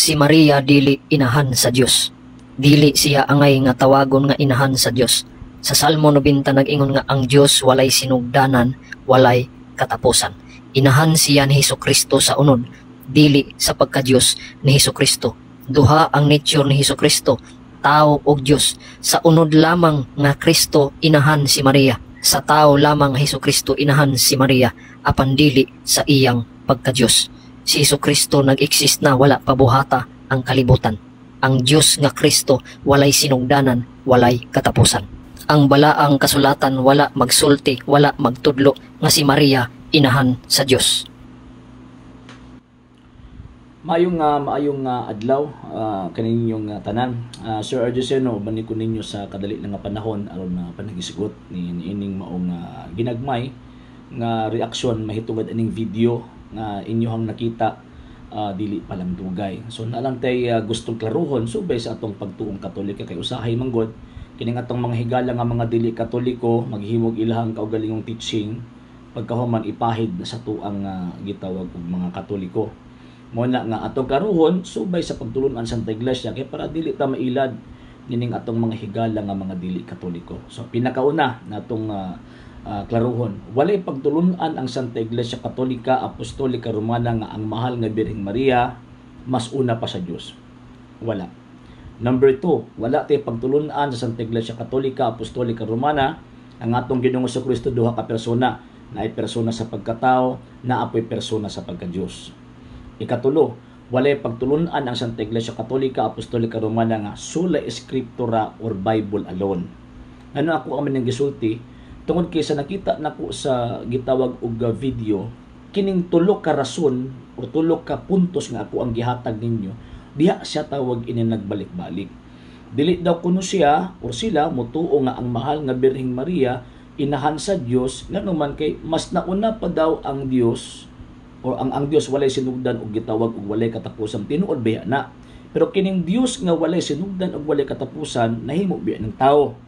Si Maria dili inahan sa Dios. Dili siya angay nga tawagon nga inahan sa Dios. Sa Salmo 90 nag-ingon nga ang Dios walay sinugdanan, walay katapusan. Inahan siya ni Hesukristo sa unod, dili sa pagka-Dios ni Hesukristo. Duha ang nature ni Hesukristo, tao ug Dios. Sa unod lamang nga Kristo inahan si Maria. Sa tao lamang Hesukristo inahan si Maria, apan dili sa iyang pagka-Dios. Si Hesukristo nag-exist na wala pa buhata ang kalibutan. Ang Dios nga Kristo walay sinugdanan, walay katapusan. Ang balaang kasulatan wala magsulti, wala magtudlo nga si Maria inahan sa Dios. Maayong adlaw kaninyong tanan. Sir Arjuseno, bani ko ninyo sa kadali nga panahon aron na panagisugot ni ining maong ginagmay nga reaksyon mahitungod aning video nga inyohang nakita dili pa lang dugay. So nalang tay gustong klaruhon subay sa atong pagtuong Katolika kay usahay manggod kining atong mga higala nga mga dili Katoliko maghimog ilahang kaugalingong teaching pagkahuman ipahid na sa tuang gitawag og mga Katoliko. Muna nga atong karuhon subay sa pagtulunan sa Santa Iglesia kay para dili ta mailad nining atong mga higala nga mga dili Katoliko. So pinakauna natong klaruhon, walay pagtulunan ang Santa Iglesia Katolika Apostolika Romana nga ang mahal nga Birheng Maria mas una pa sa Dios. Wala. Number 2, wala tay pagtulunan sa Santa Iglesia Katolika Apostolika Romana ang atong Ginoong Jesucristo duha ka persona, naay persona sa pagkatao, naapoy persona sa pagka-Dios. Ikatulo, walay pagtulunan ang Santa Iglesia Katolika Apostolika Romana nga sola scriptura or Bible alone. Ano ako ang manang gisulti tungod kay sa nakita nako sa gitawag og video kining tulo ka rason o tulo ka puntos nga ako ang gihatag ninyo diha siya tawag ini nagbalik-balik. Dili daw kuno siya o sila mutuo nga ang mahal nga Birheng Maria inahan sa Dios nganuman kay mas nauna pa daw ang Dios o ang Dios walay sinugdan og gitawag og walay katapusan tinuod biya na. Pero kining Dios nga walay sinugdan og walay katapusan nahimo biya ng tao.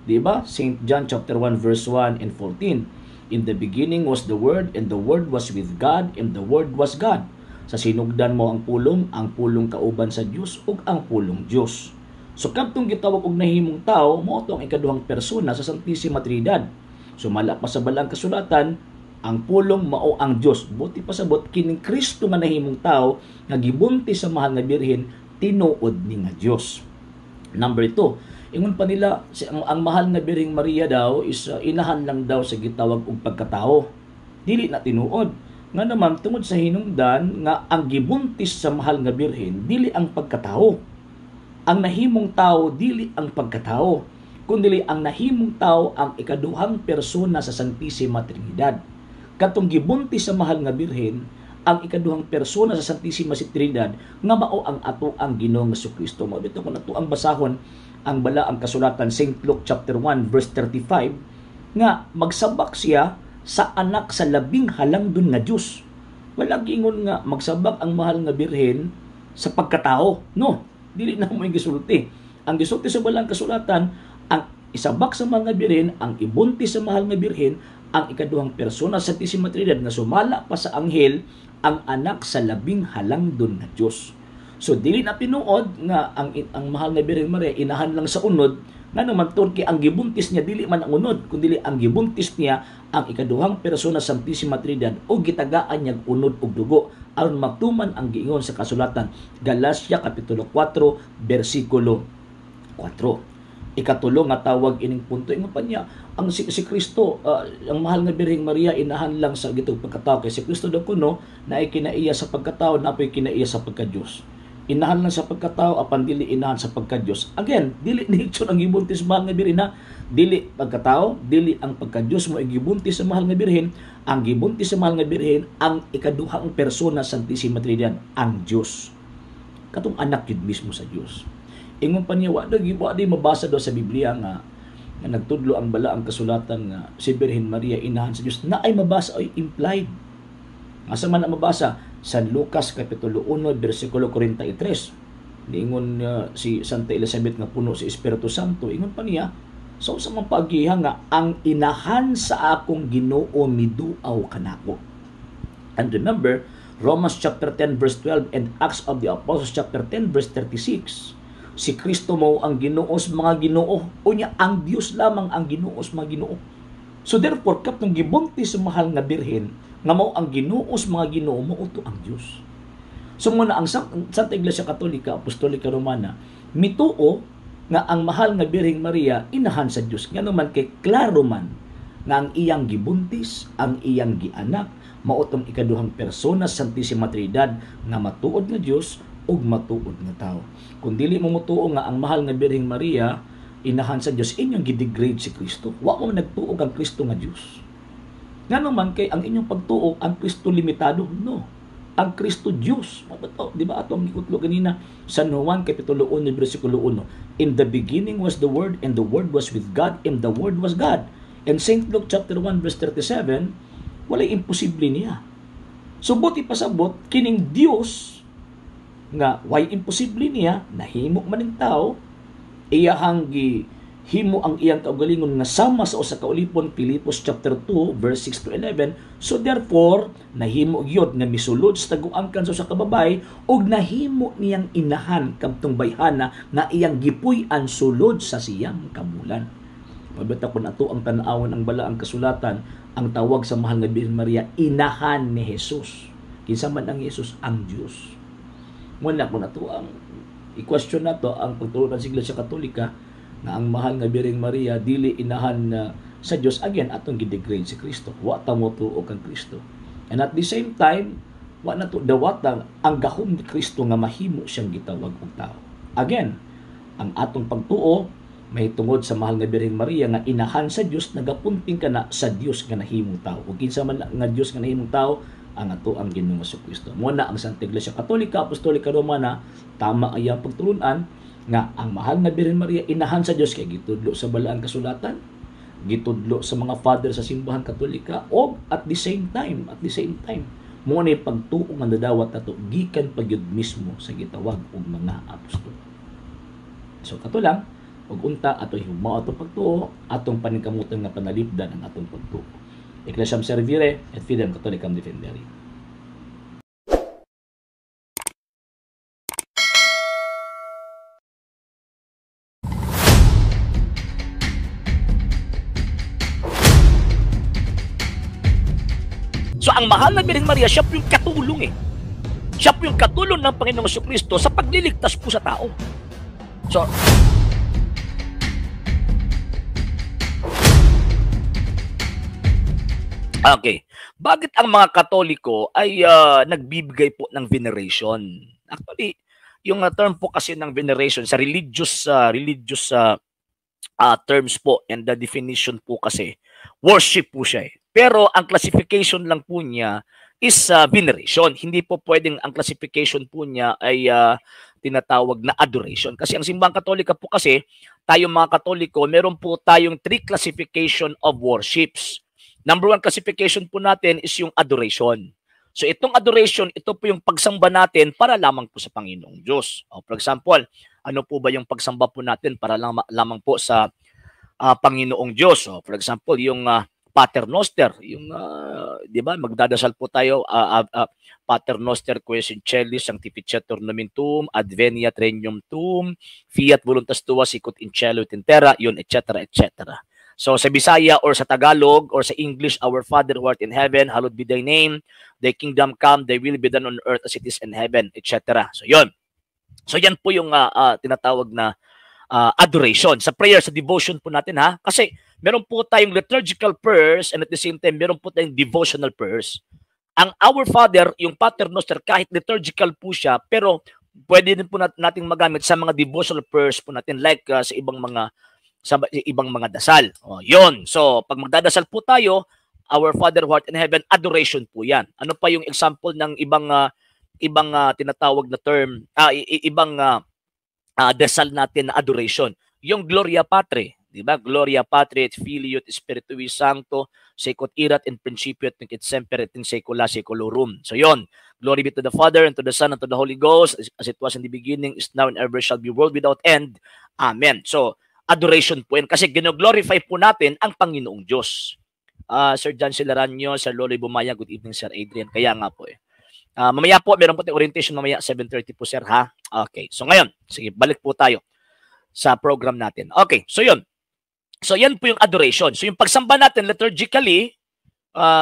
Di ba? St. John chapter 1 verse 1 and 14. In the beginning was the Word, and the Word was with God, and the Word was God. Sa sinugdan mo ang pulong kauban sa Dios ug ang pulong Dios. So kadtong gitawag og nahimong tao mao to ang ikaduhang persona sa Santissima Trinidad. Sumala pa sa balang kasulatan ang pulong mao ang Dios. Buti pasabot kining Kristo nga nahimong tao nga gibunti sa mahal nga birhen tinuod ni nga Dios. Number 2, ingon pa nila ang mahal nga Birheng Maria daw is inahan lang daw sa gitawag og pagkatao. Dili na tinuod. Nga naman tungod sa hinungdan nga ang gibuntis sa mahal nga birhen dili ang pagkatao. Ang nahimong tao dili ang pagkatao, kundi ang nahimong tao ang ikaduhang persona sa Santissima Trinidad. Katong gibuntis sa mahal nga birhen ang ikaduhang persona sa Santissima Trinidad nga mao ang ato ang Ginoong Jesucristo. Mao bitaw kun ato ang basahon ang balaang kasulatan St. Luke chapter 1 verse 35 nga magsabak siya sa anak sa labing halangdon nga Dios. Wala giingon nga magsabak ang mahal nga birhen sa pagkatao. No, dili na mo gisulti. Ang gisulti sa balaang kasulatan ang isabak sa mahal nga birhen, ang ibuntis sa mahal nga birhen, ang ikaduhang persona sa Santissima Trinidad nga sumala pa sa anghel ang anak sa labing halangdon nga Dios. So dili na tinuod nga ang mahal nga Birheng Maria inahan lang sa unod nga naman turki ang gibuntis niya dili man ang unod kundi ang gibuntis niya ang ikaduhang persona sa Santissima Trinidad o gitagaan niya unod ug dugo aron magtuman ang giingon sa kasulatan Galacia kapitulo 4 bersikulo 4. Ikatulo nga tawag ining punto ingon pa niya ang si Kristo ang mahal nga Birheng Maria inahan lang sa gitong pagkatao kay si Kristo daw kuno naay kinaiya sa pagkatao napoy kinaiya sa pagka-Dios. Inahan lang sa pagkatao apan dili inahan sa pagka-Dios. Again, dili nature ang gibuntis mahal nga birhen na dili pagkatao, dili ang pagka-Dios mo gibuntis sa mahal nga birhen, ang gibuntis sa mahal nga birhen ang ikaduhang persona sa Santissima Trinidad, ang Dios. Katong anak yun mismo sa Dios. Ingon pa niya wa di mabasa daw sa Biblia nga nagtudlo ang balaang kasulatan nga si Birhen Maria inahan sa Dios na ay mabasa ay implied. Asa man ang mabasa San Lucas kapitulo 1 bersikulo 43. Ingon si Santa Elizabeth nga puno si Espiritu Santo, ingon pa niya sa usamang paggiha nga ang inahan sa akong Ginoo miduaw kanako. And remember, Romans chapter 10 verse 12 and Acts of the Apostles chapter 10 verse 36. Si Kristo mao ang Ginoo sa mga Ginoo, unya ang Dios lamang ang Ginoo sa mga Ginoo. So therefore katong gibunti sa mahal nga birhen nga mao ang Ginoo sa mga Ginoo, mao to ang Dios. So muna ang Santa Iglesia Katolika Apostolika Romana mituo nga ang mahal nga Birheng Maria inahan sa Dios. Ngano man kay klaro man nga ang iyang gibuntis, ang iyang gianak mao tong ikaduhang persona sa Santissima Trinidad nga matuod nga Dios ug matuod nga tao. Kung dili mo mutuo nga ang mahal nga Birheng Maria inahan sa Dios, inyong gidegrade si Kristo. Wa mo nagtuo ang Kristo nga Dios. Ngano man kay ang inyong pagtuo ang Kristo limitado? No. Ang Kristo Diyos. Di ba ato ang gikutlo ganina? San Juan Kapitulo 1, versikulo 1. In the beginning was the Word, and the Word was with God, and the Word was God. And St. Luke chapter 1, verse 37, walay imposible niya. So buti pasabot, kining Diyos, nga why imposible niya, nahimo man ng tao, iyahang himo ang iyang kaugalingon nga sama sa usa ka ulipon, Pilipos chapter 2 verse 6 to 11. So therefore nahimo gyud nga misulod sa taguangkan sa usa ka babay ug nahimo niyang inahan kadtong bayhana nga iyang gipuy-an sulod sa siyang kabulan. Pabata kun ato ang tan-awon ang balaang kasulatan, ang tawag sa mahal nga Birhen Maria inahan ni Jesus. Kinsa man ang Jesus? Ang Dios. Muna kun ato ang i-question nato ang pagtuon sa Iglesia Katolika na ang mahal nga Birheng Maria dili inahan sa Dios, again atong gidegrade si Kristo. Wa ta mo tuo kang Kristo. And at the same time, wa na to dawatan ang gahom ni Kristo nga mahimo siyang gitawag og tao. Again, ang atong pagtuo may tungod sa mahal nga Birheng Maria nga inahan sa Dios, nagapunting kana sa Dios nga nahimong tao. Ug kinsa man nga Dios nga nahimong tao, ang ato ang Ginoong Kristo. Muna ang Santa Iglesia Katolika Apostolika Romana tama ay ang pagtulunan nga ang mahal nga Birhen Maria inahan sa Dios kay gitudlo sa balaang kasulatan, gitudlo sa mga father sa simbahan Katolika, o at the same time mo ni pagtuo nga nadawat nato gikan pagyud mismo sa gitawag og mga apostol. So kato lang ug unta ato himo ato pagtuo, atong paningkamutan nga panalipdan ang atong pagtuo. Ecclesiam Servire et Fidem Catholicam Defendere. So ang mahal na Birhen Maria, siya po yung katulong Siya po yung katulong ng Panginoong Jesucristo sa pagliligtas po sa tao. So, okay. Bakit ang mga Katoliko ay nagbibigay po ng veneration? Actually, yung term po kasi ng veneration sa religious terms po and the definition po kasi, worship po siya Pero ang classification lang po niya is veneration. Hindi po pwedeng ang classification po niya ay tinatawag na adoration. Kasi ang simbahang Katolika po kasi, tayong mga Katoliko, meron po tayong 3 classification of worships. Number 1 classification po natin is yung adoration. So itong adoration, ito po yung pagsamba natin para lamang po sa Panginoong Diyos. For example, ano po ba yung pagsamba po natin para lamang po sa Panginoong Diyos? For example, yung Pater Noster, yung 'di ba, magdadasal po tayo Pater Noster quae sincellis sanctificetur nomen tuum, adveniat regnum tuum, fiat voluntas tua sicut in cielo et in terra, yun, etc., etc. So sa Bisaya or sa Tagalog or sa English, our Father who art in heaven, hallowed be thy name, thy kingdom come, thy will be done on earth as it is in heaven, etc. So yun. So yan po yung tinatawag na adoration. Sa prayer, sa devotion po natin kasi meron po tayong liturgical prayers and at the same time, meron po tayong devotional prayers. Ang Our Father, yung Pater Noster, kahit liturgical po siya, pero pwede din po nating magamit sa mga devotional prayers po natin like sa ibang mga dasal. Yun. So, pag magdadasal po tayo, Our Father who art in heaven, adoration po yan. Ano pa yung example ng ibang tinatawag na term, ibang dasal natin na adoration? Yung Gloria Patri. Diba? Gloria Patri et Filio et Spiritui Sancto, secut erat in principio et nunc et semper et in saecula saeculorum. So yon, glory be to the Father and to the Son and to the Holy Ghost, as it was in the beginning, is now and ever shall be, world without end. Amen. So adoration po yan kasi gino-glorify po natin ang Panginoong Diyos. Sir John Silaranyo, Sir Loloy Bumaya, good evening Sir Adrian. Kaya nga po Mamaya po, meron po tayong orientation mamaya, 7:30 po, sir, ha? Okay. So ngayon, sige, balik po tayo sa program natin. Okay, so yun. So yan po yung adoration. So yung pagsamba natin liturgically,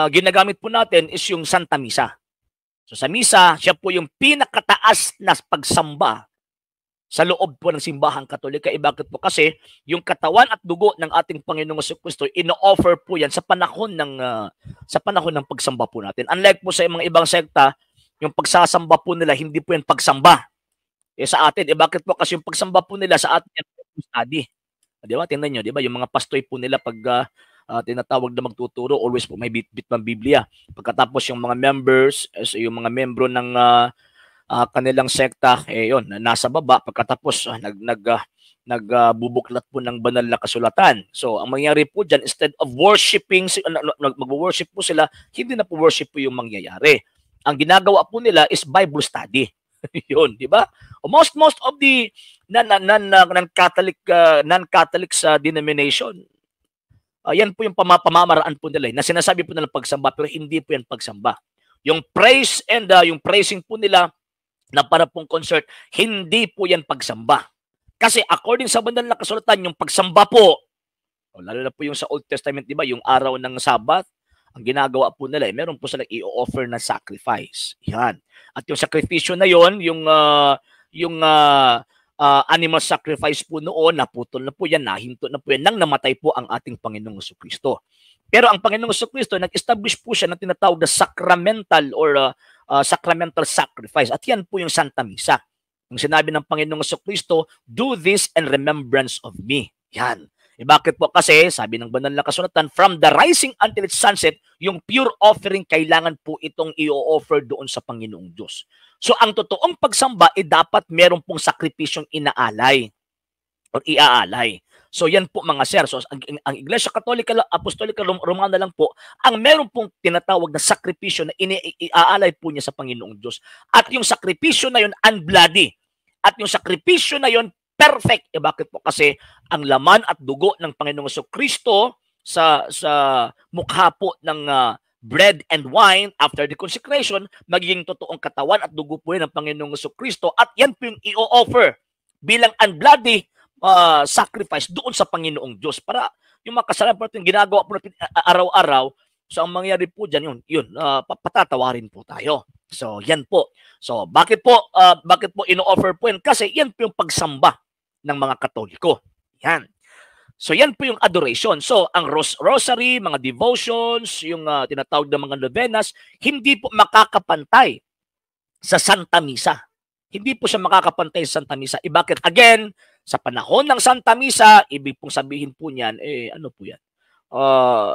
ginagamit po natin is yung Santa Misa. So sa Misa, siya po yung pinakataas na pagsamba sa loob po ng simbahang Katolika. Bakit po? Kasi yung katawan at dugo ng ating Panginoong Jesucristo, ino-offer po yan sa panahon ng pagsamba po natin. Unlike po sa mga ibang sekta, yung pagsasamba po nila, hindi po yan pagsamba. Sa atin, bakit po? Kasi yung pagsamba po nila sa atin, yan study. Di ba? Tingnan nyo, di ba? Yung mga pastoy po nila pag tinatawag na magtuturo, always po may bit-bit ng Biblia. Pagkatapos yung mga members, yung mga membro ng kanilang sekta, yun, nasa baba. Pagkatapos, nagbubuklat po ng banal na kasulatan. So, ang mangyayari po dyan, instead of worshiping, mag-worship po sila, hindi na po worship po yung mangyayari. Ang ginagawa po nila is Bible study. Yun, di ba? Most of the non-Catholic sa denomination, yan po yung pamamaraan po nila, na sinasabi po nila pagsamba, pero hindi po yan pagsamba. Yung praise and yung praising po nila, na para pong concert, hindi po yan pagsamba. Kasi according sa banal na kasulatan, yung pagsamba po, lalo na po yung sa Old Testament, di ba, yung araw ng Sabat, ang ginagawa po nila, meron po silang i-offer na sacrifice. Yan. At yung sakripisyo na yon, yung animal sacrifice po noon, naputol na po yan, nahinto na po yan, nang namatay po ang ating Panginoong Jesucristo. Pero ang Panginoong Jesucristo, nag-establish po siya ng tinatawag na sacramental or sacramental sacrifice. At yan po yung Santa Misa. Yung sinabi ng Panginoong Jesucristo, do this in remembrance of me. Yan. Bakit po? Kasi, sabi ng banal na kasulatan, from the rising until its sunset, yung pure offering, kailangan po itong i-offer doon sa Panginoong Diyos. So, ang totoong pagsamba, dapat meron pong sakripisyong inaalay o iaalay. So yan po mga sir. So ang Iglesia Katolika Apostolika Romana lang po ang meron pong tinatawag na sakripisyo na iaalay po niya sa Panginoong Diyos. At yung sakripisyo na yun unbloody. At yung sakripisyo na yun perfect. Bakit po? Kasi ang laman at dugo ng Panginoong Jesucristo sa mukha po ng bread and wine after the consecration, magiging totoong katawan at dugo po yan ng Panginoong Jesucristo. At yan po yung i-offer bilang unbloody sacrifice doon sa Panginoong Diyos para yung mga kasalanan po natin ginagawa po natin araw-araw. So ang mangyari po dyan, yun patatawarin po tayo. So yan po. So bakit po ino-offer po yan? Kasi yan po yung pagsamba ng mga Katoliko. Yan. So yan po yung adoration. So ang rosary, mga devotions, yung tinatawag na mga novenas, hindi po makakapantay sa Santa Misa. Hindi po siya makakapantay sa Santa Misa. Bakit? Again, sa panahon ng Santa Misa, ibig pong sabihin po niyan, ano po yan?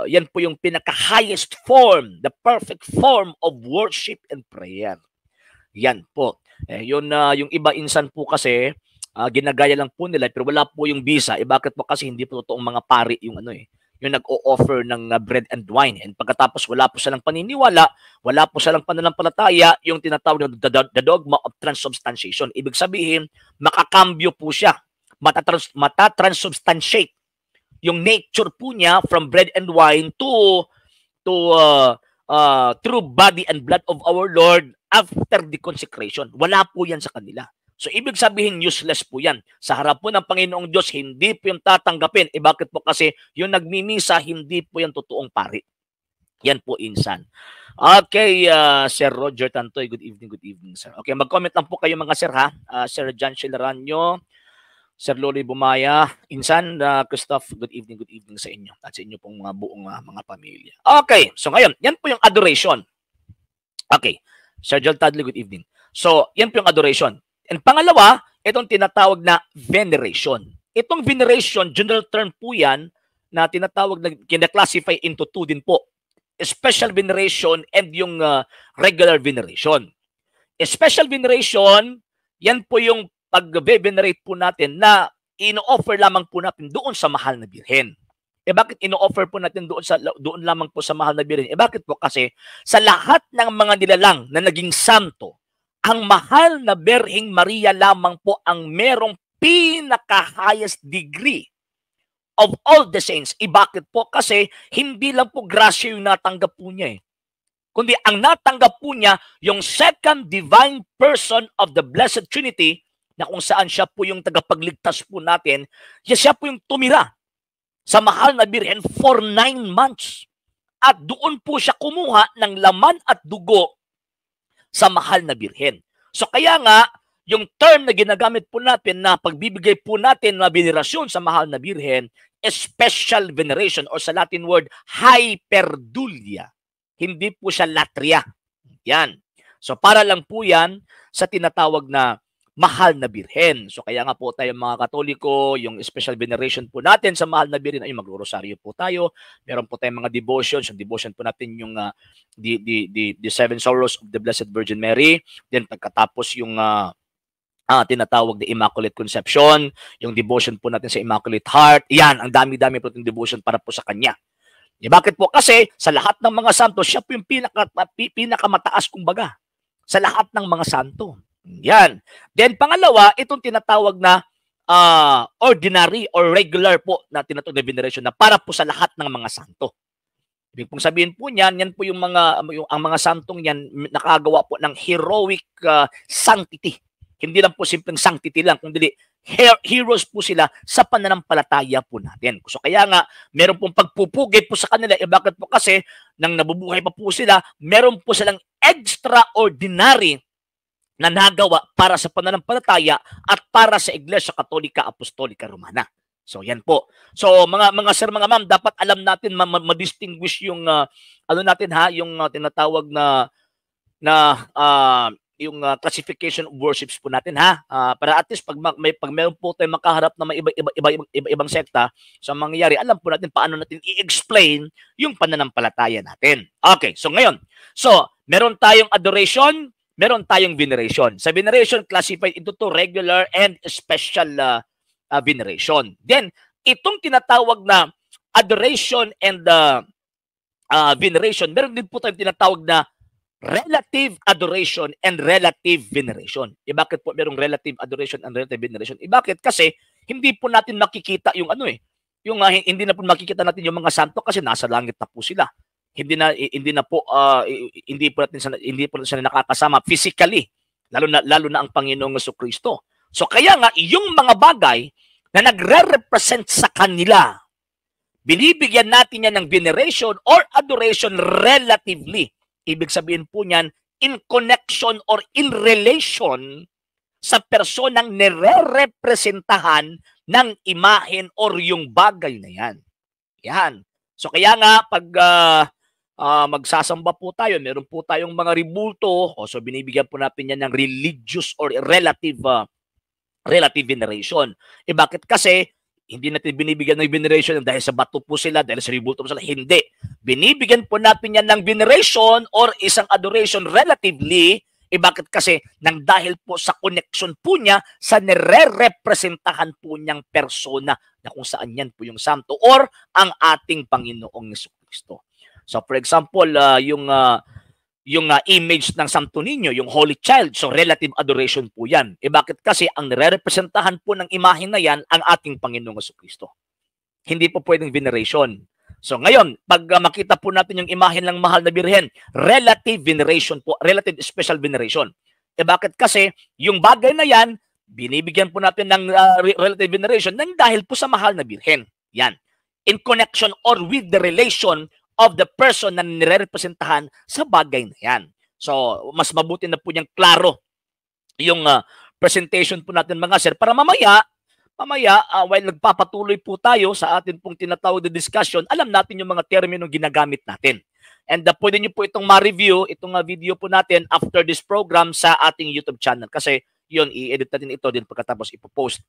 Yan po yung pinaka-highest form, the perfect form of worship and prayer. Yan po. Yung iba insan po kasi, ginagaya lang po nila, pero wala po yung bisa. Bakit po? Kasi hindi po totoong mga pari yung yung nag-o-offer ng bread and wine. And pagkatapos wala po silang paniniwala, wala po silang pananampalataya, yung tinatawag na the dogma of transubstantiation. Ibig sabihin, makakambyo po siya. Matatransubstantiate yung nature po niya from bread and wine to true body and blood of our Lord after the consecration. Wala po yan sa kanila. So, ibig sabihin, useless po yan. Sa harap po ng Panginoong Diyos, hindi po yung tatanggapin. Bakit po? Kasi yung nagmimisa, hindi po yan totoong pari. Yan po, insan. Okay, Sir Roger Tantoy, good evening, sir. Okay, mag-comment lang po kayo mga sir, ha? Sir John Chilaranyo, Sir Loli Bumaya, insan, Christoph, good evening sa inyo at sa inyo pong mga buong mga pamilya. Okay, so ngayon, yan po yung adoration. Okay, Sir Joel Tadley, good evening. So, yan po yung adoration. And pangalawa, itong tinatawag na veneration. Itong veneration, general term po yan na tinatawag na kina-classify into two din po. Special veneration and yung regular veneration. Special veneration, yan po yung pag-venerate po natin na ino-offer lamang po natin doon sa mahal na birhen. Bakit ino-offer po natin doon lamang po sa mahal na birhen? Bakit po? Kasi sa lahat ng mga nilalang na naging santo, ang mahal na Birheng Maria lamang po ang merong pinaka-highest degree of all the saints. Bakit po? Kasi hindi lang po grasya yung natanggap po niya. kundi ang natanggap po niya yung second divine person of the Blessed Trinity, na kung saan siya po yung tagapagligtas po natin. Siya po yung tumira sa mahal na birhen for 9 months. At doon po siya kumuha ng laman at dugo sa mahal na birhen. So kaya nga, yung term na ginagamit po natin na pagbibigay po natin na venerasyon sa mahal na birhen, special veneration, or sa Latin word, hyperdulia. Hindi po siya latria. Yan. So para lang po yan sa tinatawag na mahal na birhen. So kaya nga po tayo mga Katoliko, yung special veneration po natin sa mahal na birhen ay magro-rosaryo po tayo. Meron po tayong mga devotions. Yung devotion po natin yung the Seven Sorrows of the Blessed Virgin Mary. Then pagkatapos yung tinatawag na Immaculate Conception, yung devotion po natin sa Immaculate Heart. Yan, ang dami-dami po itong devotion para po sa kanya. Bakit po? Kasi sa lahat ng mga santo, siya po yung pinakamataas kumbaga sa lahat ng mga santo. Yan. Then pangalawa, itong tinatawag na ordinary or regular po na tinatawag na veneration na para po sa lahat ng mga santo. Ibig pong sabihin po niyan, yan po yung ang mga santong yan nakagawa po ng heroic sanctity. Hindi lang po simpleng sanctity lang, kundi heroes po sila sa pananampalataya po natin. So kaya nga, meron pong pagpupugay po sa kanila. Bakit po? Kasi nang nabubuhay pa po sila, meron po silang extraordinary na nagawa para sa pananampalataya at para sa Iglesia Katolika Apostolika Romana. So yan po. So mga sir, mga ma'am, dapat alam natin ma-distinguish yung yung tinatawag na yung classification of worships po natin para at least pag meron po tayong makaharap na may ibang sekta sa mangyayari, alam po natin paano natin i-explain yung pananampalataya natin. Okay, so ngayon, meron tayong adoration, meron tayong veneration. Sa veneration, classified into two, regular and special veneration. Then, itong tinatawag na adoration and veneration, meron din po tayong tinatawag na relative adoration and relative veneration. Bakit po merong relative adoration and relative veneration? Bakit? Kasi hindi po natin makikita yung hindi na po makikita natin yung mga santo kasi nasa langit na po sila. Hindi po natin sila nakakasama physically, lalo na ang Panginoong Jesucristo. So kaya nga yung mga bagay na nagre-represent sa kanila, binibigyan natin yan ng veneration or adoration relatively. Ibig sabihin po niyan, in connection or in relation sa personang nire-representahan ng imahen or yung bagay na yan. Yan. So kaya nga, pag magsasamba po tayo, meron po tayong mga ribulto, so binibigyan po natin yan ng religious or relative veneration. Bakit? Kasi hindi natin binibigyan ng veneration dahil sa bato po sila, dahil sa ribulto po sila. Hindi. Binibigyan po natin yan ng veneration or isang adoration relatively. Bakit? Kasi nang dahil po sa connection po niya sa nire-representahan po niyang persona na kung saan yan po yung santo or ang ating Panginoong Jesucristo. So for example, yung image ng Santo Niño, yung Holy Child, so relative adoration po yan. Bakit? Kasi ang nire-representahan po ng imahe na yan ang ating Panginoong Jesucristo. Hindi po pwedeng veneration. So ngayon, pag makita po natin yung imahe ng mahal na birhen, relative veneration po, relative special veneration. Bakit? Kasi yung bagay na yan, binibigyan po natin ng relative veneration nang dahil po sa mahal na birhen. Yan. In connection or with the relation of the person na nire-representahan sa bagay na yan. So, mas mabuti na po niyang klaro yung presentation po natin mga sir para mamaya, while nagpapatuloy po tayo sa atin pong tinatawag na discussion, alam natin yung mga terminong ginagamit natin. And pwede nyo po itong ma-review, itong video po natin after this program sa ating YouTube channel. Kasi yun, i-edit natin ito din pagkatapos ipopost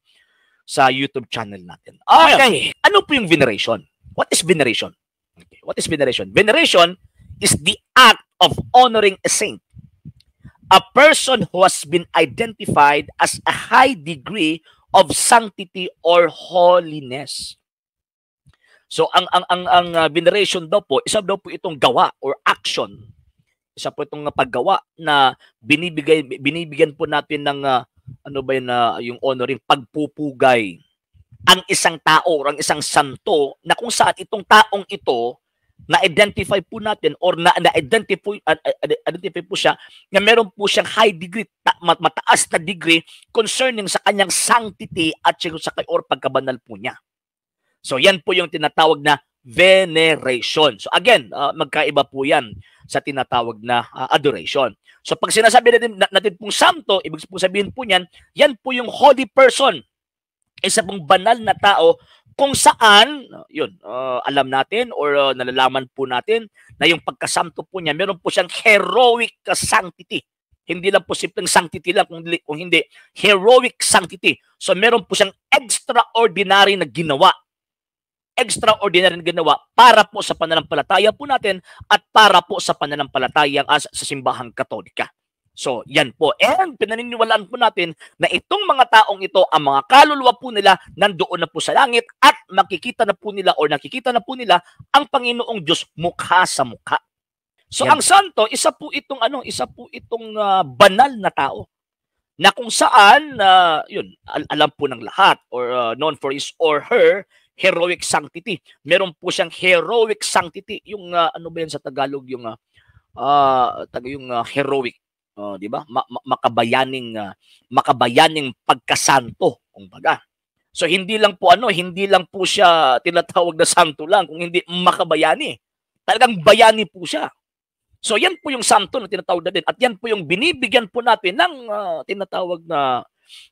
sa YouTube channel natin. Okay, ano po yung veneration? What is veneration? Okay. What is veneration? Veneration is the act of honoring a saint, a person who has been identified as a high degree of sanctity or holiness. So ang veneration daw po, isa daw po itong gawa or action. Isa po itong paggawa na binibigyan po natin ng yung honoring pagpupugay ang isang tao or ang isang santo na kung saan itong taong ito na-identify po natin or na-identify po siya na meron po siyang high degree, mataas na degree concerning sa kanyang sanctity at sa or pagkabanal po niya. So yan po yung tinatawag na veneration. So again, magkaiba po yan sa tinatawag na adoration. So pag sinasabi natin pong santo, ibig po sabihin po niyan, yan po yung holy person. Isa pong banal na tao kung saan, yun, alam natin or nalalaman po natin na yung pagkasanto po niya, meron po siyang heroic sanctity. Hindi lang po simpleng sanctity lang, kung hindi, heroic sanctity. So meron po siyang extraordinary na ginawa. Extraordinary na ginawa para po sa pananampalataya po natin at para po sa pananampalataya sa simbahang Katolika. So, yan po. And pinaniniwalaan po natin na itong mga taong ito, ang mga kaluluwa po nila, nandoon na po sa langit at makikita na po nila or nakikita na po nila ang Panginoong Diyos mukha sa mukha. So, yan. Ang santo, isa po itong banal na tao na kung saan, yun, alam po ng lahat or known for his or her heroic sanctity. Meron po siyang heroic sanctity. Yung, ano ba yan sa Tagalog? Yung heroic. Di ba? Makabayaning pagkasanto, kumbaga. So hindi lang po siya tinatawag na santo lang, kung hindi makabayani. Talagang bayani po siya. So yan po yung santo na tinatawag natin at yan po yung binibigyan po natin ng tinatawag na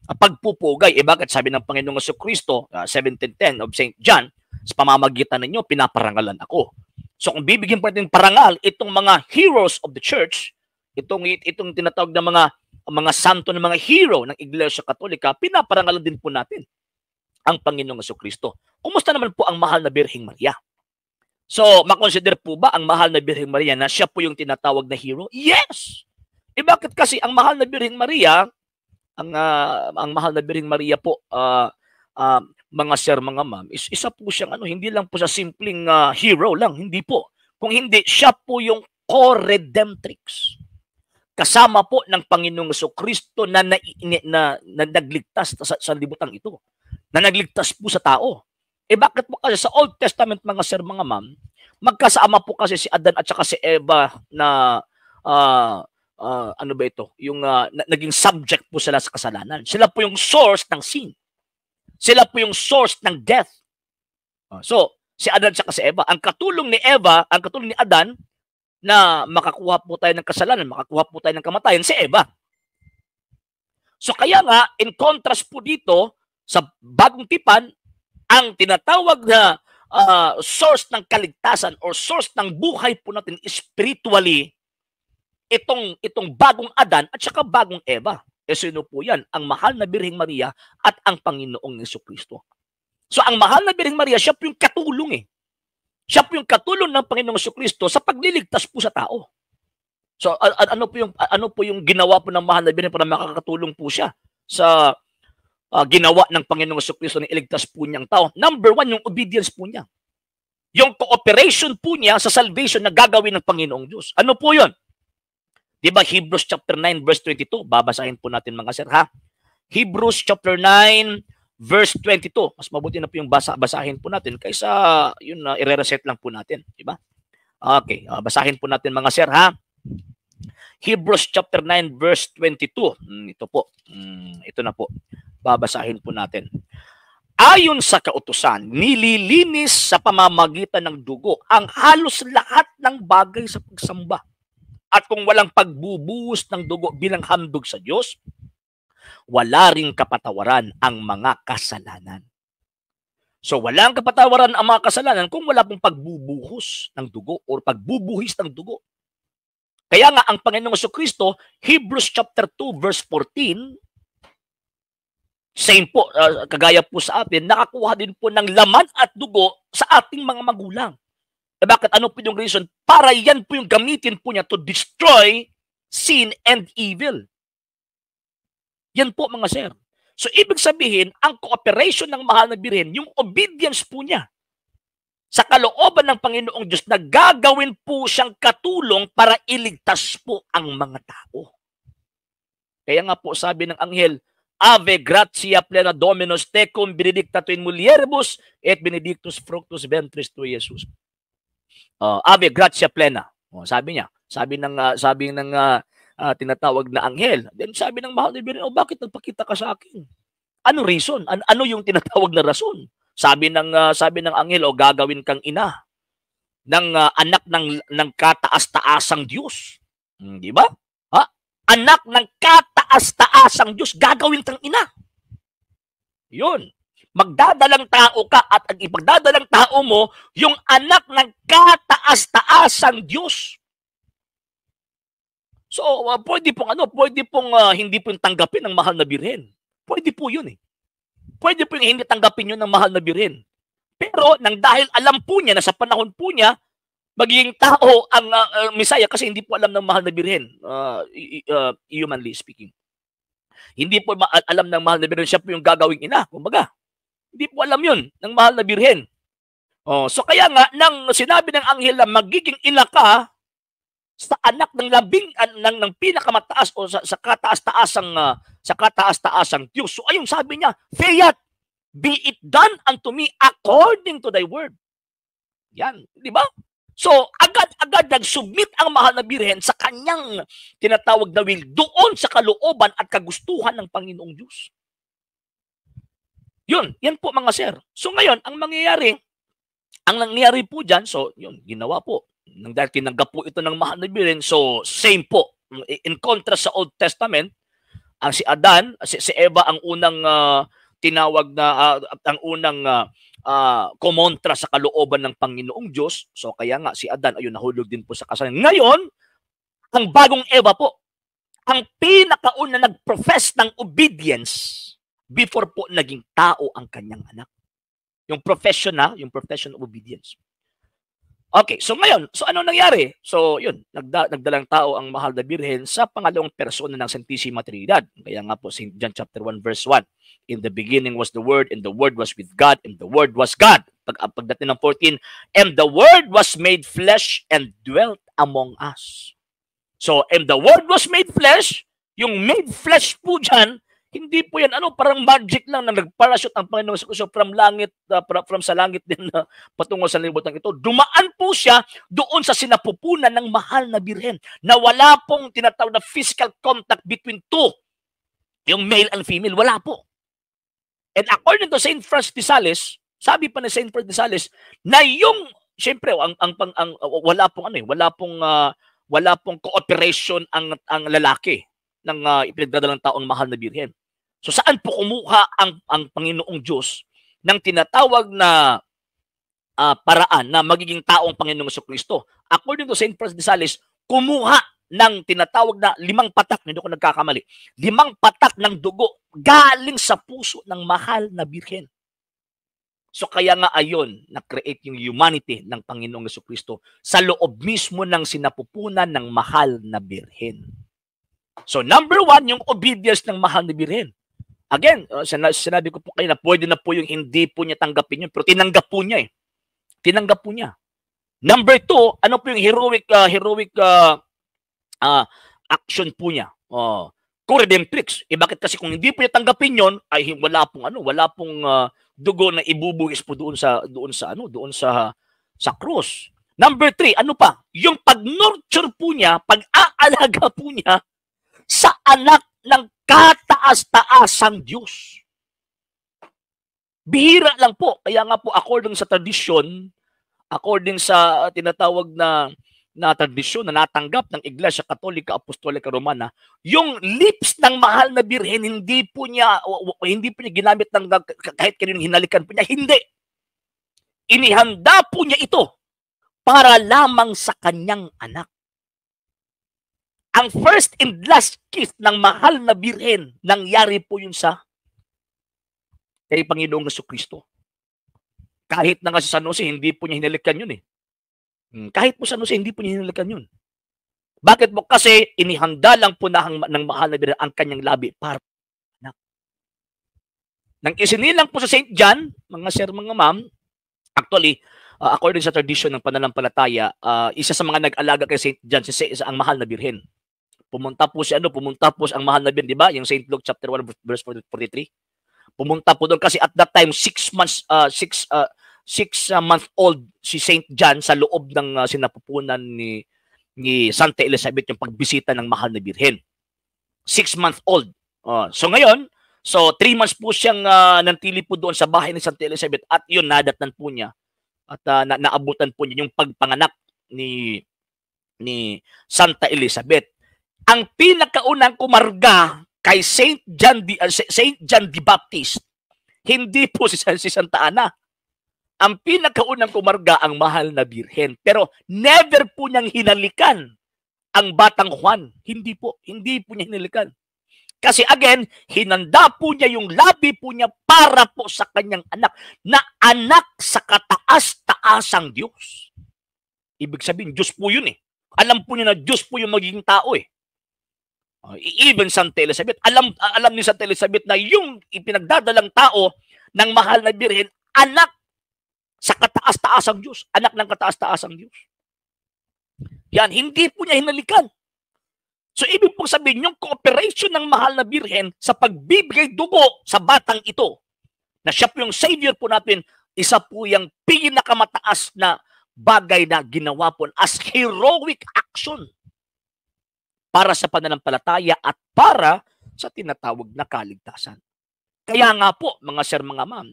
pagpupugay. Bakit sabi ng Panginoong Jesucristo, 17:10 of St. John, sa pamamagitan ninyo pinaparangalan ako. So kung bibigyan po natin parangal itong mga heroes of the church, itong tinatawag na mga santo ng mga hero ng Iglesia Katolika, pinaparangalan din po natin ang Panginoong Jesucristo. Kumusta naman po ang mahal na Birheng Maria? So, makonsider po ba ang mahal na Birheng Maria na siya po yung tinatawag na hero? Yes! Bakit kasi ang mahal na Birheng Maria, ang mahal na Birheng Maria po, mga sir, mga ma'am, isa po siyang hindi lang po sa simpleng hero lang, hindi po. Kung hindi, siya po yung co-redemptrix. Kasama po ng Panginoong Jesucristo na nagligtas sa libutang ito. Na nagligtas po sa tao. Bakit po kasi sa Old Testament, mga sir, mga ma'am, magkasama po kasi si Adan at saka si Eva na ano ba ito? Yung naging subject po sila sa kasalanan. Sila po yung source ng sin. Sila po yung source ng death. So, si Adan at saka si Eva. Ang katulong ni Adan, na makakuha po tayo ng kasalanan, makakuha po tayo ng kamatayan, si Eva. So kaya nga, in contrast po dito, sa bagong tipan, ang tinatawag na source ng kaligtasan or source ng buhay po natin spiritually, itong bagong Adan at saka bagong Eva. Sino po yan? Ang mahal na Birheng Maria at ang Panginoong Jesucristo. So ang mahal na Birheng Maria, siya po yung katulong Siya po yung katulong ng Panginoong Jesucristo sa pagliligtas po sa tao. So ano po yung ginawa po ng mahal na Birhen para makakatulong po siya sa ginawa ng Panginoong Jesucristo na iligtas po niyang tao? Number one, yung obedience po niya. Yung cooperation po niya sa salvation na gagawin ng Panginoong Diyos. Ano po yun? Diba Hebrews chapter 9 verse 22? Babasahin po natin mga sir, ha? Hebrews chapter 9 verse 22. Mas mabuti na po yung basahin po natin kaysa yun na i-reset lang po natin, di ba? Okay, basahin po natin mga sir, ha? Hebrews chapter 9 verse 22. Ito po. Ito na po. Babasahin po natin. Ayon sa kautusan, nililinis sa pamamagitan ng dugo ang halos lahat ng bagay sa pagsamba. At kung walang pagbubuhos ng dugo bilang handog sa Diyos, wala ring kapatawaran ang mga kasalanan. So walang kapatawaran ang mga kasalanan kung wala pong pagbubuhos ng dugo or pagbubuhis ng dugo. Kaya nga ang Panginoong Jesucristo, Hebrews chapter 2 verse 14, same po, kagaya po sa atin, nakakuha din po ng laman at dugo sa ating mga magulang. Bakit? Ano po yung reason? Para yan po yung gamitin po niya to destroy sin and evil. Yan po mga sir. So ibig sabihin, ang cooperation ng mahal na Birhen, yung obedience po niya sa kalooban ng Panginoong Diyos na gagawin po siyang katulong para iligtas po ang mga tao. Kaya nga po sabi ng anghel, Ave gratia plena Dominus tecum, benedicta tu in mulieribus et benedictus fructus ventris tui, Jesus. Ave gratia plena. Sabi niya, sabi ng tinatawag na anghel. Then sabi ng mahal na Birhen, bakit nagpakita ka sa akin? Ano reason? Ano yung tinatawag na rason? Sabi ng anghel, gagawin kang ina ng anak ng kataas-taasang Diyos. Di ba? Ha? Anak ng kataas-taasang Diyos, gagawin kang ina. Yun. Magdadalang tao ka at ang ipagdadalang tao mo yung anak ng kataas-taasang Diyos. So, pwede pong hindi po tanggapin ng mahal na Birhen. Pwede po yun eh. Pwede po yung hindi tanggapin yun ng mahal na Birhen. Pero dahil alam po niya na sa panahon po niya, magiging tao ang Messiah kasi hindi po alam ng mahal na Birhen, humanly speaking. Hindi po alam ng mahal na Birhen, siya po yung gagawing ina. Kumbaga, hindi po alam yun ng mahal na Birhen. So kaya nga, nang sinabi ng anghel na magiging ina ka sa anak ng pinakamataas o sa kataas-taasang Diyos. So ayun sabi niya, Fiat, be it done unto me according to thy word. Yan, di ba? So agad-agad nag-submit ang mahal na Birhen sa kanyang tinatawag na will doon sa kalooban at kagustuhan ng Panginoong Diyos. Yan po mga sir. So ngayon, ang nangyayari po dyan, so yun, ginawa po. Dahil tinanggap po ito ng mahal na Birhen, so same po. In contrast sa Old Testament, ang si Adan, si Eva ang unang tinawag na, ang unang kumontra sa kalooban ng Panginoong Diyos. So kaya nga si Adan, ayun, nahulog din po sa kasalanan. Ngayon, ang bagong Eva po, ang pinakauna nag-profess ng obedience before po naging tao ang kanyang anak. Yung profession of obedience. Okay, so ngayon, so ano nangyari? So yun, nagdalang tao ang mahal na Birhen sa pangalawang persona ng Santissima Trinidad. Kaya nga po, St. John chapter 1 verse 1, in the beginning was the Word, and the Word was with God, and the Word was God. Pagdating ng 14, and the Word was made flesh and dwelt among us. So, and the Word was made flesh, yung made flesh po dyan, hindi po yan, parang magic lang na nag-parachute ang Panginoon from langit, from sa langit din patungo sa libutan ito. Dumaan po siya doon sa sinapupunan ng mahal na Birhen na wala pong tinatawag na physical contact between two, yung male and female, wala po. And according to St. Francis de Sales, sabi pa ni St. Francis de Sales, na yung, siyempre, wala pong cooperation ang lalaki ng ipinagdadalang taong mahal na Birhen. So saan po kumuha ang Panginoong Diyos ng tinatawag na paraan na magiging taong Panginoong Jesucristo? According to St. Francis de Sales, kumuha ng tinatawag na 5 patak, hindi ko nagkakamali, 5 patak ng dugo galing sa puso ng mahal na Birhen. So kaya nga ayon, na-create yung humanity ng Panginoong Jesucristo sa loob mismo ng sinapupunan ng mahal na Birhen. So number 1, yung obedience ng mahal na Birhen. Again, sinabi ko po kayo na pwede na po yung hindi po niya tanggapin yun, pero tinanggap po niya eh. Tinanggap po niya. Number 2, ano po yung heroic action po niya? Co-redemptrix. Bakit kasi kung hindi po niya tanggapin yon, ay wala pong dugo na ibubuhis po doon sa cross. Number 3, ano pa? Yung pag-nurture po niya, pag-aalaga po niya sa anak ng kataas-taasang Diyos. Bihira lang po. Kaya nga po, according sa tradisyon, according sa tinatawag na tradisyon na natanggap ng Iglesia Katolika Apostolika Romana, yung lips ng mahal na Birhen, hindi po niya ginamit ng kahit kaninong hinalikan po niya. Hindi. Inihanda po niya ito para lamang sa kanyang anak. Ang first and last kiss ng mahal na Birhen, nangyari po yun kay Panginoong Jesucristo. Kahit na nga sa San Jose, hindi po niya hinalikan yun eh. Kahit po sa San Jose, hindi po niya hinalikan yun. Bakit po? Kasi inihanda lang po ng mahal na Birhen ang kanyang labi para anak. Nang isinilang po sa St. John, mga sir, mga ma'am, actually, according sa tradition ng pananampalataya, isa sa mga nag-alaga kay St. John, ang mahal na Birhen. Pumunta po ang mahal na Birhen, di ba? Yung St. Luke chapter 1 verse 43. Pumunta po doon kasi at that time 6 months 6-month-old si Saint John sa loob ng sinapupunan ni Santa Elizabeth yung pagbisita ng mahal na Birhen. 6-month-old. So ngayon, 3 months po siyang nantili po doon sa bahay ni Santa Elizabeth at yun, nadatnan po niya at naabutan po niya yung pagpanganak ni Santa Elizabeth. Ang pinakaunang kumarga kay Saint John the Baptist, hindi po si Santa Ana. Ang pinakaunang kumarga ang mahal na Birhen. Pero never po niyang hinalikan ang batang Juan. Hindi po niya hinalikan. Kasi again, hinanda po niya yung labi po niya para po sa kanyang anak, na anak sa kataas-taasang Diyos. Ibig sabihin, Diyos po yun eh. Alam po niya na Diyos po yung magiging tao eh. Even Santa Elizabeth, alam ni Santa Elizabeth na yung ipinagdadalang tao ng mahal na Birhen, anak sa kataas-taasang Diyos. Anak ng kataas-taasang Diyos. Yan, hindi po niya hinalikan. So, ibig pong sabihin, yung cooperation ng mahal na Birhen sa pagbibigay dugo sa batang ito, na siya po yung Savior po natin, isa po yung pinakamataas na bagay na ginawa po as heroic action para sa pananampalataya at para sa tinatawag na kaligtasan. Kaya nga po, mga sir, mga ma'am,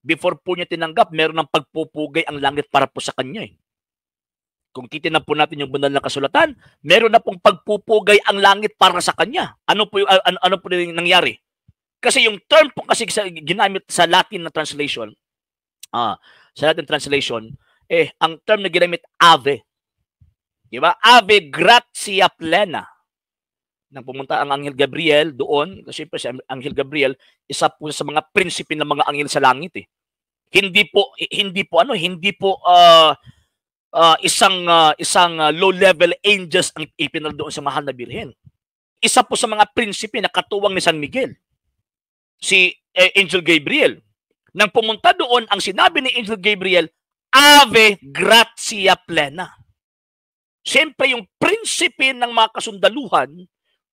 before po niya tinanggap, meron ng pagpupugay ang langit para po sa kanya. Kung titignan po natin yung banal na kasulatan, meron na pong pagpupugay ang langit para sa kanya. Ano po yung nangyari? Kasi yung term po kasi ginamit sa Latin na translation, ang term na ginamit ave. Diba? Ave gratia plena. Nang pumunta ang Anghel Gabriel doon, kasi si Anghel Gabriel, isa po sa mga prinsipe ng mga anghel sa langit eh. Hindi po isang low-level angels ang ipinal doon sa mahal na Birhen. Isa po sa mga prinsipe na katuwang ni San Miguel, si Angel Gabriel. Nang pumunta doon, ang sinabi ni Angel Gabriel, Ave gratia plena. Siyempre, yung prinsipe ng mga kasundaluhan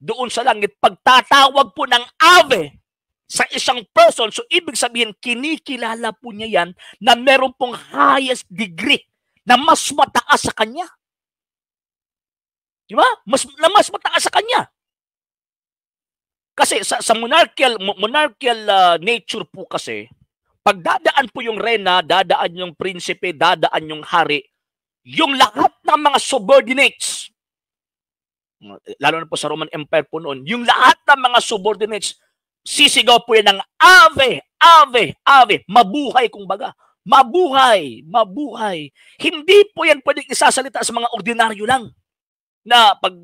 doon sa langit, pagtatawag po ng Ave sa isang person, so ibig sabihin, kinikilala po niya yan na meron pong highest degree na mas mataas sa kanya. Di ba? Mas mataas sa kanya. Kasi sa monarchical nature po kasi, pag dadaan po yung reyna, dadaan yung prinsipe, dadaan yung hari, yung lahat ng mga subordinates, lalo na po sa Roman Empire po noon, yung lahat ng mga subordinates, sisigaw po yan ng Ave, Ave, Ave, mabuhay kumbaga. Mabuhay, mabuhay. Hindi po yan pwedeng isasalita sa mga ordinaryo lang. Na pag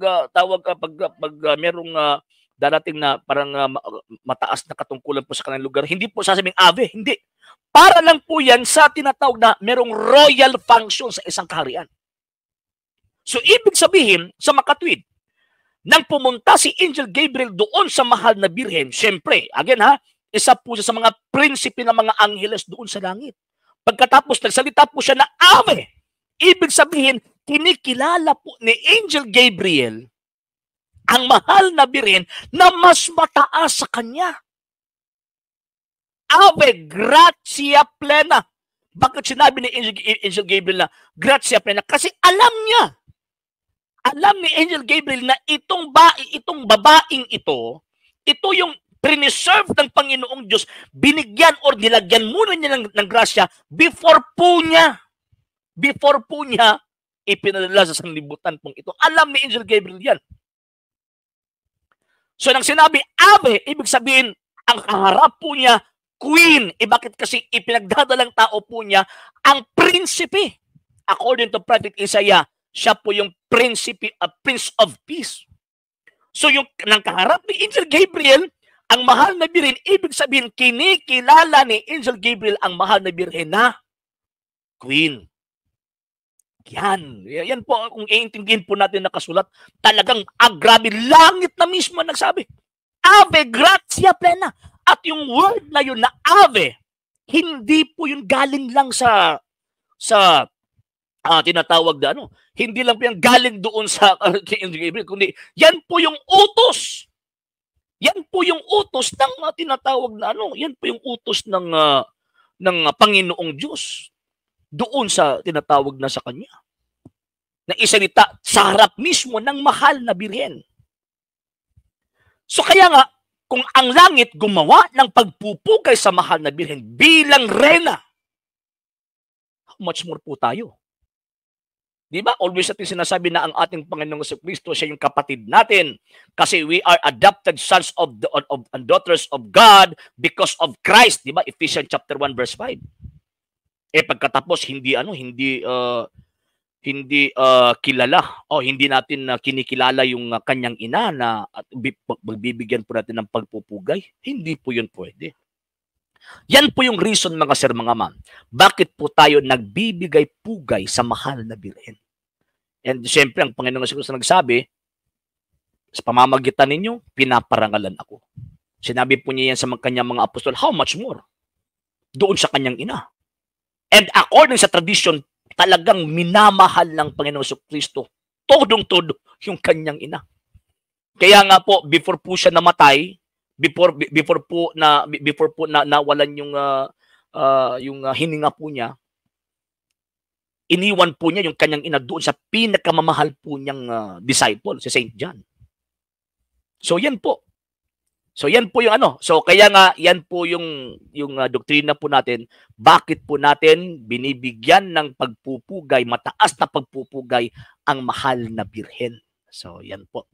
merong darating na parang mataas na katungkulan po sa kanilang lugar, hindi po sasabing Ave, hindi. Para lang po yan sa tinatawag na merong royal function sa isang kaharian. So, ibig sabihin, sa makatwid, nang pumunta si Angel Gabriel doon sa mahal na Birhen, siyempre, again isa po siya sa mga prinsipe ng mga angheles doon sa langit. Pagkatapos nagsalita po siya na Ave, ibig sabihin, kinikilala po ni Angel Gabriel ang mahal na Birhen na mas mataas sa kanya. Ave gratia plena. Bakit sinabi ni Angel Gabriel na gratia plena? Kasi alam niya. Alam ni Angel Gabriel na itong babaeng ito yung preserve ng Panginoong Diyos, binigyan or nilagyan muna niya ng grasya before po niya ipinadala sa sanlibutan pong ito. Alam ni Angel Gabriel yan. So, nang sinabi Ave, ibig sabihin, ang kaharap po niya, Queen. Bakit? Kasi ipinagdadalang tao po niya ang prinsipe. According to Prophet Isaiah, siya po yung Prince of Peace. So, yung nang kaharap ni Angel Gabriel, ang mahal na Birhen, ibig sabihin, kinikilala ni Angel Gabriel ang mahal na Birhen na Queen. Yan po, kung iintindihin po natin na kasulat, talagang grabe, langit na mismo nagsabi. Ave gratia plena. At yung word na yun na Ave, hindi po yun galing lang sa tinatawag na hindi lang po yan galing doon sa Angel Gabriel, kundi yan po yung utos. Yan po yung utos ng tinatawag na yan po yung utos ng Panginoong Diyos. doon sa tinatawag na sa kanya. Na isalita sa harap mismo ng mahal na birhen. So kaya nga, kung ang langit gumawa ng pagpupugay sa mahal na birhen bilang reyna, how much more po tayo? Di ba? Always natin sinasabi na ang ating Panginoong Kristo siya yung kapatid natin kasi we are adopted sons and daughters of God because of Christ. Di ba? Ephesians chapter 1 verse 5. Pagkatapos hindi kilala o hindi natin kinikilala yung kanyang ina na at magbibigyan po natin ng pagpupugay. Hindi po yun pwede. Yan po yung reason mga sir, mga ma'am. Bakit po tayo nagbibigay-pugay sa mahal na birhen? And siyempre, ang Panginoong Kristo nagsabi, sa pamamagitan ninyo, pinaparangalan ako. Sinabi po niya yan sa kanyang mga apostol, how much more? Doon sa kanyang ina. And according sa tradition, talagang minamahal ng Panginoong Kristo todong-todo yung kanyang ina. Kaya nga po, before po siya namatay, before po na nawalan yung hininga po niya, iniwan po niya yung kanyang ina doon sa pinakamamahal po niyang disciple, si Saint John. So yan po. So yan po yung ano. So kaya nga yan po yung doktrina po natin. Bakit po natin binibigyan ng pagpupugay, mataas na pagpupugay ang mahal na birhen. So yan po.